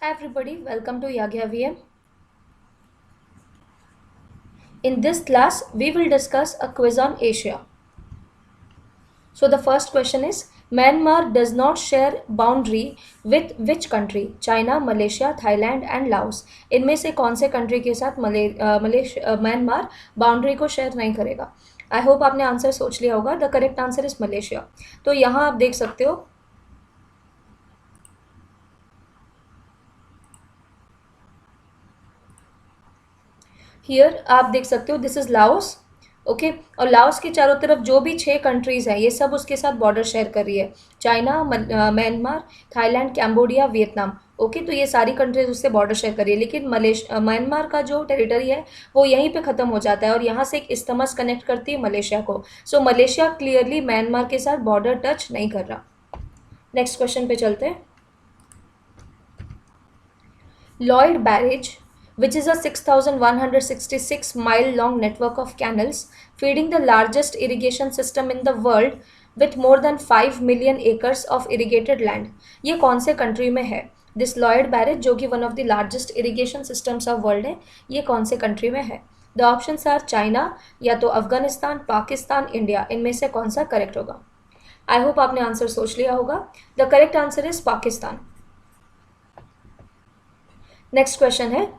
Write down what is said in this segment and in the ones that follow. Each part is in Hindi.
Hi everybody, welcome to Yagya VM. In this class, we will discuss a quiz on Asia. So the first question is, Myanmar does not share boundary with which country? China, Malaysia, Thailand and Laos. इनमें से कौन से कंट्री के साथ म्यांमार बाउंड्री को शेयर नहीं करेगा? आई होप आपने आंसर सोच लिया होगा. The correct answer is Malaysia. तो यहाँ आप देख सकते हो हियर आप देख सकते हो दिस इज लाओस. ओके और लाओस के चारों तरफ जो भी 6 कंट्रीज हैं ये सब उसके साथ बॉर्डर शेयर कर रही है. China, Myanmar, Thailand, Cambodia, Vietnam. Okay तो ये सारी कंट्रीज उससे बॉर्डर शेयर कर रही है, लेकिन म्यांमार का जो टेरिटरी है वो यहीं पे ख़त्म हो जाता है और यहाँ से एक इस्तमस कनेक्ट करती है मलेशिया को. सो मलेशिया क्लियरली म्यांमार के साथ बॉर्डर टच नहीं कर रहा. नेक्स्ट क्वेश्चन पे चलते हैं. Lloyd Barrage, which is a 6,166 mile long network of canals feeding the largest irrigation system in the world with more than 5 million acres of irrigated land. ये कौन से कंट्री में है? दिस लॉयड बैरेज जो कि one of the largest irrigation systems of world है, ये कौन से कंट्री में है? द ऑप्शंस आर चाइना, या तो अफगानिस्तान, पाकिस्तान, इंडिया. इनमें से कौन सा करेक्ट होगा? आई होप आपने आंसर सोच लिया होगा. The correct answer is Pakistan. Next question है,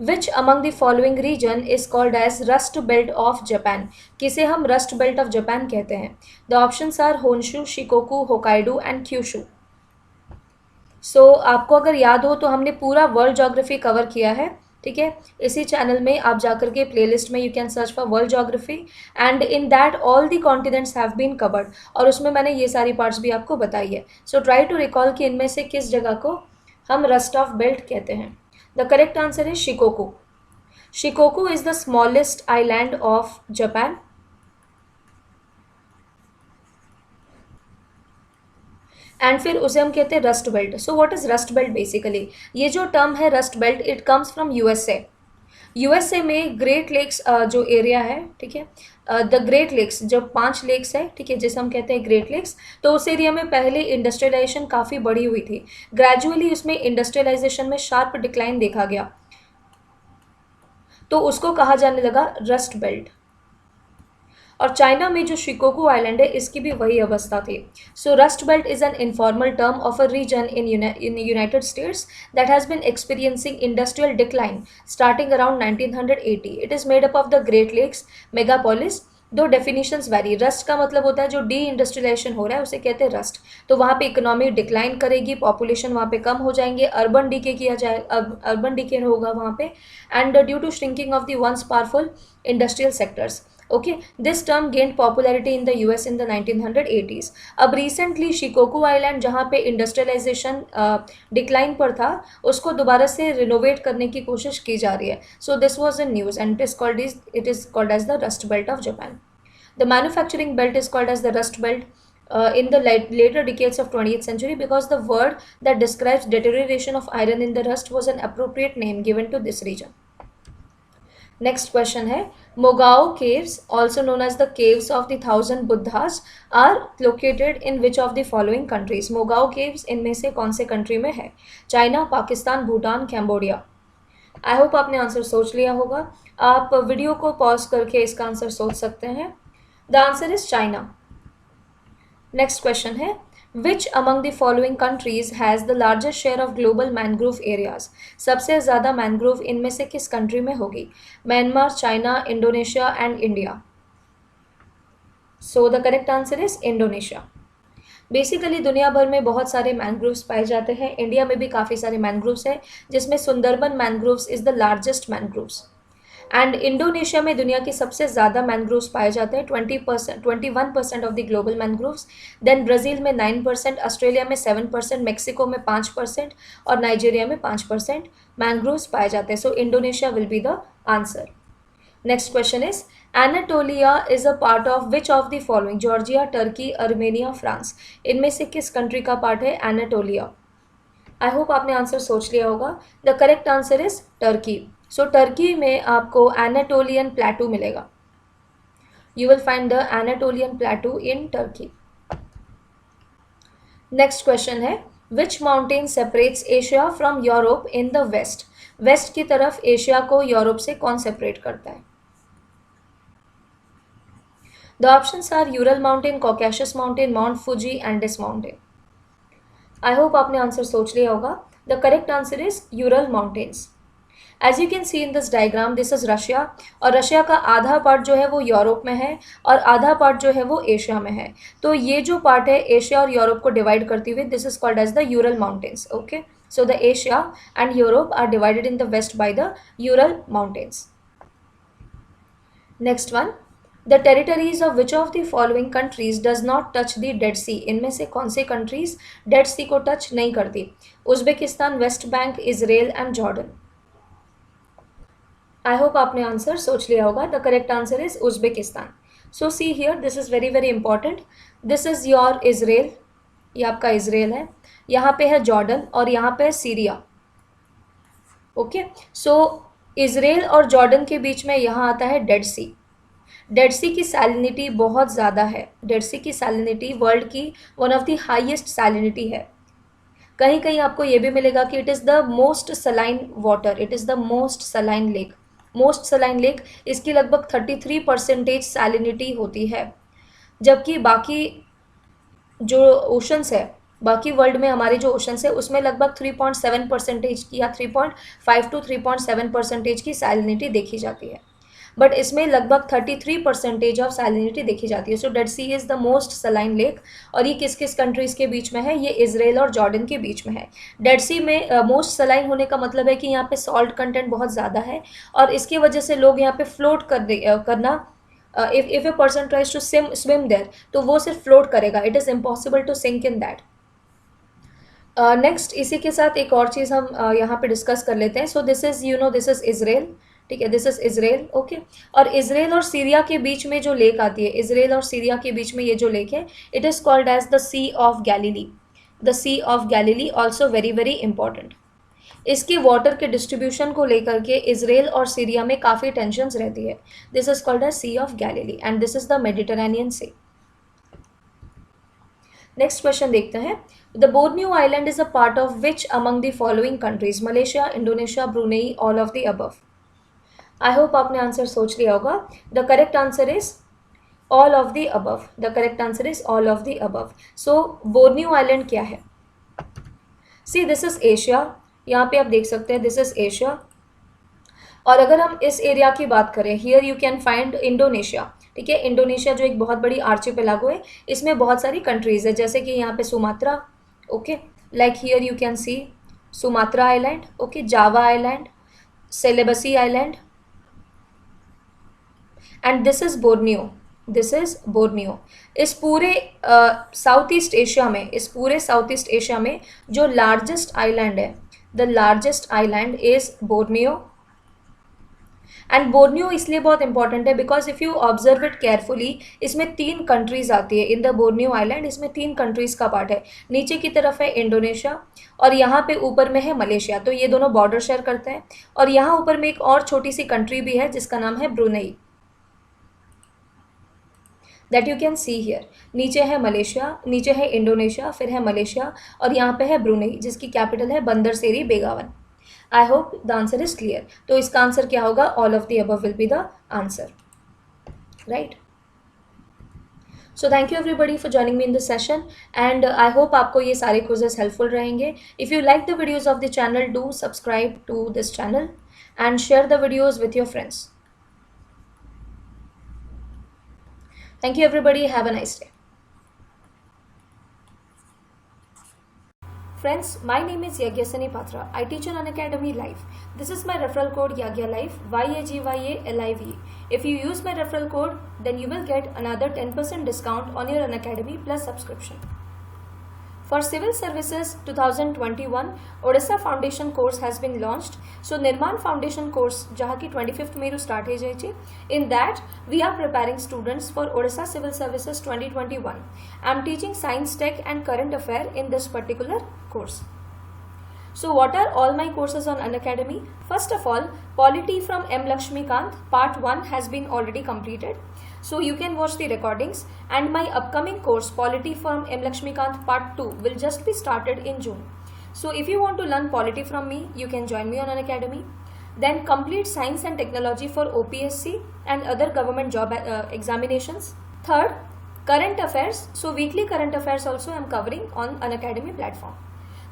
which among the following region is called as rust belt of Japan? किसे हम रस्ट बेल्ट ऑफ जापान कहते हैं? The options are Honshu, Shikoku, Hokkaido and Kyushu. So आपको अगर याद हो तो हमने पूरा वर्ल्ड ज्योग्राफी कवर किया है. ठीक है, इसी चैनल में आप जाकर के प्लेलिस्ट में you can search for world geography and in that all the continents have been covered, और उसमें मैंने ये सारी पार्ट्स भी आपको बताई है. सो ट्राई टू रिकॉल कि इनमें से किस जगह को हम रस्ट ऑफ बेल्ट कहते हैं. The correct answer is Shikoku. Shikoku is the smallest island of Japan. And फिर उसे हम कहते हैं rust belt. So what is rust belt basically? ये जो टर्म है rust belt, it comes from USA. USA में ग्रेट लेक्स जो एरिया है, ठीक है, द ग्रेट लेक्स जो 5 लेक्स है, ठीक है, जिसे हम कहते हैं ग्रेट लेक्स, तो उस एरिया में पहले इंडस्ट्रियलाइजेशन काफ़ी बढ़ी हुई थी. ग्रेजुअली उसमें इंडस्ट्रियलाइजेशन में शार्प डिक्लाइन देखा गया, तो उसको कहा जाने लगा रस्ट बेल्ट. और चाइना में जो शिकोकू आइलैंड है इसकी भी वही अवस्था थी. So rust belt is an informal term of a region in United States that has been experiencing industrial decline starting around 1980. It is made up of the Great Lakes megalopolis. Though definitions vary. Rust का मतलब होता है जो डी इंडस्ट्रियलाइजेशन हो रहा है उसे कहते हैं रस्ट. तो वहाँ पे इकोनॉमी डिक्लाइन करेगी, पॉपुलेशन वहाँ पे कम हो जाएंगे, अर्बन डीके किया जाए, अर्बन डीके होगा वहाँ पे, and due to shrinking of the once powerful industrial sectors. Okay, this term gained popularity in the US in the 1980s. अब रिसेंटली शिकोकू आइलैंड जहाँ पे इंडस्ट्रियलाइजेशन डिक्लाइन पर था उसको दोबारा से रिनोवेट करने की कोशिश की जा रही है. So this was in news and it is called as the rust belt of Japan. The manufacturing belt is called as the Rust Belt in the later decades of 20th century because the word that describes deterioration of iron in the rust was an appropriate name given to this region. Next question है, Mogao caves, also known as the caves of the thousand Buddhas, are located in which of the following countries? Mogao caves इनमें से कौन से कंट्री में है? China, Pakistan, Bhutan, Cambodia. आई होप आपने आंसर सोच लिया होगा. आप वीडियो को पॉज करके इसका आंसर सोच सकते हैं. The answer is China. Next question है, which among the following countries has the largest share of global mangrove areas? सबसे ज़्यादा मैनग्रोव इनमें से किस कंट्री में होगी? Myanmar, China, Indonesia and India. So the correct answer is Indonesia. Basically दुनिया भर में बहुत सारे मैनग्रोव्स पाए जाते हैं. इंडिया में भी काफ़ी सारे मैनग्रोव्स हैं जिसमें Sundarban mangroves is the largest mangroves. And Indonesia में दुनिया के सबसे ज़्यादा मैनग्रोव्स पाए जाते हैं, 21% of the global mangroves. Then Brazil में 9%, ऑस्ट्रेलिया में 7%, मेक्सिको में 5% और नाइजीरिया में 5% मैनग्रोव्स पाए जाते हैं. So Indonesia will be the answer. Next question is, Anatolia is a part of which of the following? Georgia, Turkey, Armenia, France. इनमें से किस कंट्री का पार्ट है एनाटोलिया? आई होप आपने आंसर सोच लिया होगा. The correct answer is Turkey. So Turkey में आपको एनाटोलियन प्लेटू मिलेगा. You will find the Anatolian plateau in Turkey. Next question है, which mountain separates Asia from Europe in the west? West की तरफ एशिया को यूरोप से कौन सेपरेट करता है? The options are Ural mountain, Caucasus mountain, Mount Fuji, Andes mountain. I hope आपने आंसर सोच लिया होगा। The correct answer is Ural mountains. As you can see in this diagram, this is Russia, और रशिया का आधा पार्ट जो है वो यूरोप में है और आधा पार्ट जो है वो एशिया में है। तो ये जो पार्ट है एशिया और यूरोप को डिवाइड करती हुई, this is called as the Ural mountains. Okay, so the Asia and Europe are divided in the west by the Ural mountains. Next one, the territories of which of the following countries does not touch the Dead Sea? इनमें से कौन सी कंट्रीज डेड सी को टच नहीं करती? Uzbekistan, West Bank, Israel and Jordan. I hope आपने आंसर सोच लिया होगा। The correct answer is Uzbekistan. So see here, this is very very important. This is your Israel, ये आपका इजराइल है, यहाँ पे है जॉर्डन और यहाँ पे है सीरिया। ओके, सो इजराइल और जॉर्डन के बीच में यहाँ आता है डेड सी। डेड सी की सैलिनिटी बहुत ज़्यादा है। डेड सी की सैलिनिटी वर्ल्ड की one of the highest salinity है। कहीं कहीं आपको ये भी मिलेगा कि it is the most saline water, it is the most saline lake. Most saline lake, इसकी लगभग 33% सैलिनिटी होती है, जबकि बाकी जो ओशंस है, बाकी वर्ल्ड में हमारे जो ओशंस है उसमें लगभग 3.7% की या 3.5 to 3.7% की सैलिनिटी देखी जाती है, बट इसमें लगभग 33% ऑफ सैलिनिटी देखी जाती है। So Dead Sea is the most saline lake, और ये किस किस कंट्रीज़ के बीच में है? ये इजराइल और जॉर्डन के बीच में है। डेड सी में मोस्ट सलाइन होने का मतलब है कि यहाँ पे सॉल्ट कंटेंट बहुत ज़्यादा है, और इसकी वजह से लोग यहाँ पे फ्लोट करना, if a person tries to swim there, तो वो सिर्फ फ्लोट करेगा, it is impossible to sink in that. Next, इसी के साथ एक और चीज़ हम यहाँ पे डिस्कस कर लेते हैं। So this is, you know, this is Israel, ठीक है, दिस इज इजराइल। ओके, और इजराइल और सीरिया के बीच में जो लेक आती है, इजराइल और सीरिया के बीच में ये जो लेक है, it is called as the Sea of Galilee. The Sea of Galilee also very very important. इसके वाटर के डिस्ट्रीब्यूशन को लेकर के इजराइल और सीरिया में काफ़ी टेंशन्स रहती है। This is called as Sea of Galilee and this is the Mediterranean Sea. Next question देखते हैं। The Borneo island is a part of which among the following countries? Malaysia, Indonesia, Brunei, all of the above. I hope आपने आंसर सोच लिया होगा। The correct answer is all of the above. The correct answer is all of the above. So Borneo island क्या है? सी, दिस इज एशिया, यहाँ पे आप देख सकते हैं, दिस इज एशिया। और अगर हम इस एरिया की बात करें, here you can find Indonesia, ठीक है। इंडोनेशिया जो एक बहुत बड़ी आर्चिपेलागो है, इसमें बहुत सारी कंट्रीज है, जैसे कि यहाँ पे Sumatra, okay, like here you can see Sumatra island, okay, Java island, Celebes island, and this is Borneo, this is Borneo. इस पूरे साउथ ईस्ट एशिया में, इस पूरे साउथ ईस्ट एशिया में जो लार्जेस्ट आइलैंड है, the largest island is Borneo. And Borneo इसलिए बहुत इंपॉर्टेंट है because if you observe it carefully, इसमें 3 कंट्रीज आती है इन द बोर्नियो आइलैंड। इसमें 3 कंट्रीज का पार्ट है। नीचे की तरफ है इंडोनेशिया और यहाँ पे ऊपर में है मलेशिया, तो ये दोनों बॉर्डर शेयर करते हैं। और यहाँ ऊपर में एक और छोटी सी कंट्री भी है जिसका नाम है Brunei, that you can see here. नीचे है मलेशिया, नीचे है इंडोनेशिया, फिर है मलेशिया, और यहाँ पे है ब्रुनेई जिसकी कैपिटल है Bandar Seri Begawan. I hope the answer is clear. तो इसका आंसर क्या होगा? All of the above will be the answer, right. So thank you everybody for joining me in this session and I hope आपको ये सारे क्विजेस हेल्पफुल रहेंगे। If you like the videos of the channel, do subscribe to this channel and share the videos with your friends. Thank you everybody. Have a nice day. Friends, my name is Yagyasani Patra. I teach on Unacademy Live. This is my referral code Yagya Live, YAGYALIVE. If you use my referral code, then you will get another 10% discount on your Unacademy Plus subscription. For Civil Services 2021, Odisha Foundation course has been launched. So Nirman Foundation course, जहाँ की 25th में start हो जाएगी. In that, we are preparing students for Odisha Civil Services 2021. I am teaching Science, Tech and Current Affair in this particular course. So what are all my courses on Unacademy? First of all, Polity from M. Lakshmikant, part 1 has been already completed. So you can watch the recordings, and my upcoming course Polity from M. Lakshmikant Part 2 will just be started in June. So if you want to learn polity from me, you can join me on Unacademy. Then complete science and technology for OPSC and other government job examinations. Third, current affairs. So weekly current affairs also I am covering on Unacademy platform.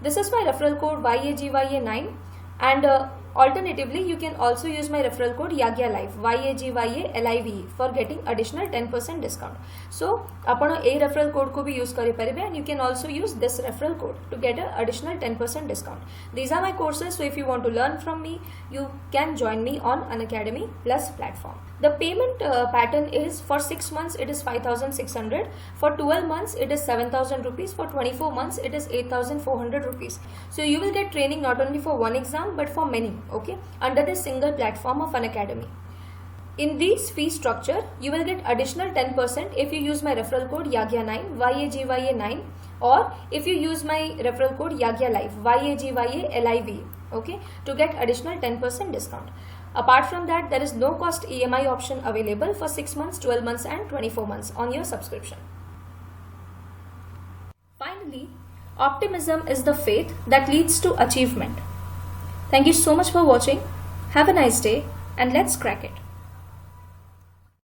This is my referral code YAGYA9, and alternatively you can also use my referral code YAGYALIVE YAGYALIVE for getting additional 10% discount. So आपण a referral code को भी use करी परिबे, and you can also use this referral code to get an additional 10% discount. These are my courses, so if you want to learn from me, you can join me on Unacademy Plus platform. The payment pattern is for 6 months it is 5,600, for 12 months it is 7,000 rupees, for 24 months it is 8,400 rupees. So you will get training not only for one exam but for many, okay, under this single platform of Unacademy. In this fee structure, you will get additional 10% if you use my referral code YAGYA9 YAGYA9, or if you use my referral code YAGYALIVE YAGYALIVE, okay, to get additional 10% discount. Apart from that, there is no cost EMI option available for 6 months, 12 months and 24 months on your subscription. Finally, optimism is the faith that leads to achievement. Thank you so much for watching. Have a nice day, and let's crack it.